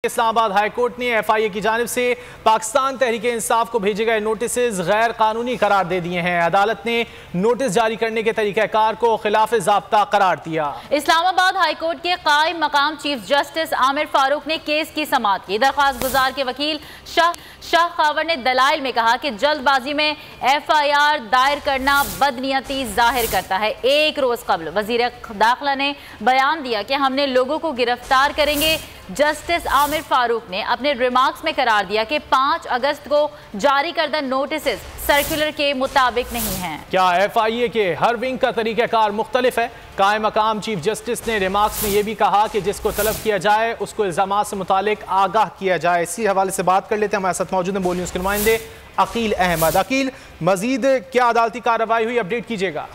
Islamabad high court ने FIA की जानिब से पाकिस्तान तहरीके इंसाफ को भेजे गए नोटिस गैर कानूनी करार दे दिए हैं। अदालत ने नोटिस जारी करने के तरीक़ाकार को खिलाफ ज़ाब्ता करार दिया। इस्लामाबाद हाईकोर्ट के कायम मकाम चीफ जस्टिस आमिर फारूक ने केस की समाअत की। दरख्वास्त गुजार के वकील शाह खावर ने दलाइल में कहा कि जल्दबाजी में एफआईआर दायर करना बदनीयती जाहिर करता है। एक रोज कबल वजीर दाखिला ने बयान दिया कि हमने लोगों को गिरफ्तार करेंगे। जस्टिस आमिर फारूक ने अपने रिमार्क्स में करार दिया कि 5 अगस्त को जारी करदा नोटिस सर्कुलर के मुताबिक नहीं हैं। क्या एफआईए के हर विंग का तरीक़ाकार मुख्तलिफ है? कायम मकाम चीफ जस्टिस ने रिमार्क्स में यह भी कहा कि जिसको तलब किया जाए उसको इल्जामात से मुतालिक आगाह किया जाए। इसी हवाले से बात कर लेते हैं। हमारे साथ मौजूद हैं बोल न्यूज़ के नुमाइंदे अकील अहमद। अकील, मजीद क्या अदालती कार्रवाई हुई, अपडेट कीजिएगा।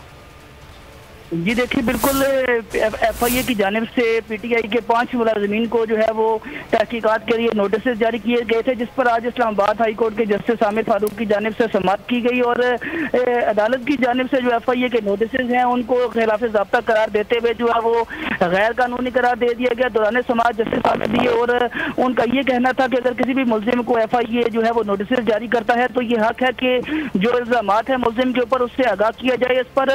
जी देखिए, बिल्कुल एफआईए की जानिब से पीटीआई के 5 मुलाजमीन को जो है वो तहकीकात के लिए नोटिस जारी किए गए थे, जिस पर आज इस्लामाबाद हाई कोर्ट के जस्टिस आमिर फारूक की जानिब से समाअत की गई और अदालत की जानिब से जो एफआईए के नोटिस हैं उनको खिलाफ ज़ाब्ता करार देते हुए जो है वो गैर कानूनी करार दे दिया गया। दौरान समाअत जस्टिस आमिर दिए और उनका ये कहना था कि अगर किसी भी मुल्जिम को एफआईए जो है वो नोटिस जारी करता है तो ये हक है कि जो इल्जामात है मुल्जिम के ऊपर उससे आगाह किया जाए। इस पर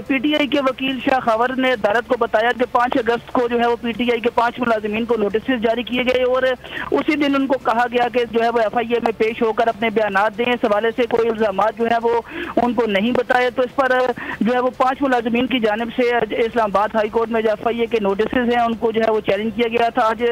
पीटीआई के वकील शाह खावर ने अदालत को बताया कि 5 अगस्त को जो है वो पीटीआई के 5 मुलाजिमीन को नोटिस जारी किए गए और उसी दिन उनको कहा गया कि जो है वो एफआईए में पेश होकर अपने बयानात दें। इस हवाले से कोई इल्जामात जो है वो उनको नहीं बताए, तो इस पर जो है वो 5 मुलाजिमीन की जानिब से इस्लामाबाद हाई कोर्ट में जो एफआईए के नोटिस हैं उनको जो है वो चैलेंज किया गया था। आज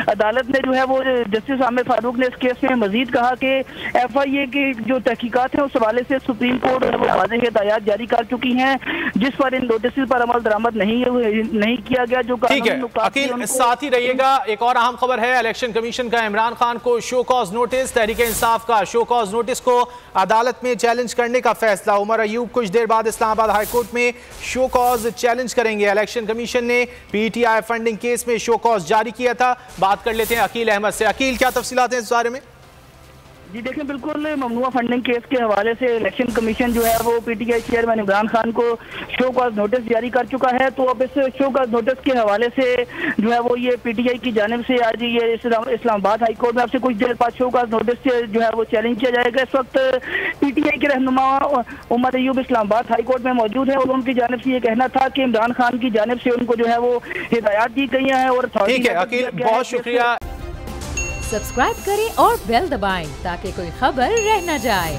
अदालत ने जो है वो जस्टिस आमिर फारूक ने इस केस में मजीद कहा कि एफआईए की जो तहकीकात है उस हवाले से सुप्रीम कोर्ट वाज़ेह हिदायत जारी कर चुकी हैं, जिस पर इन नोटिस पर अमल दरामद नहीं किया गया। जो ठीक है अकील, साथ ही रहिएगा। एक और अहम खबर है, इलेक्शन कमीशन का इमरान खान को show cause notice. Tehreek-e Insaf का शो कॉज नोटिस को अदालत में चैलेंज करने का फैसला। उमर अयूब कुछ देर बाद इस्लामाबाद हाईकोर्ट में शो कॉज चैलेंज करेंगे। इलेक्शन कमीशन ने पीटीआई फंडिंग केस में शो कॉज जारी किया था। बात कर लेते हैं अकील अहमद से। अकील, क्या तफसीलात हैं इस बारे में? जी देखिए, बिल्कुल ममनुआ फंडिंग केस के हवाले से इलेक्शन कमीशन जो है वो पीटीआई चेयरमैन इमरान खान को शो कॉज नोटिस जारी कर चुका है। तो अब इस शो कॉज नोटिस के हवाले से जो है वो ये पीटीआई की जानिब से आज ये इस्लामाबाद हाई कोर्ट में आपसे कुछ देर बाद शो कॉज नोटिस जो है वो चैलेंज किया जाएगा। इस वक्त पीटीआई के रहनुमा उमर अयूब इस्लामाबाद हाई कोर्ट में मौजूद है और उनकी जानिब से ये कहना था कि इमरान खान की जानिब से उनको जो है वो हिदायत दी गई है। और ठीक है अकील, बहुत शुक्रिया। सब्सक्राइब करें और बेल दबाएं ताकि कोई खबर रह न जाए।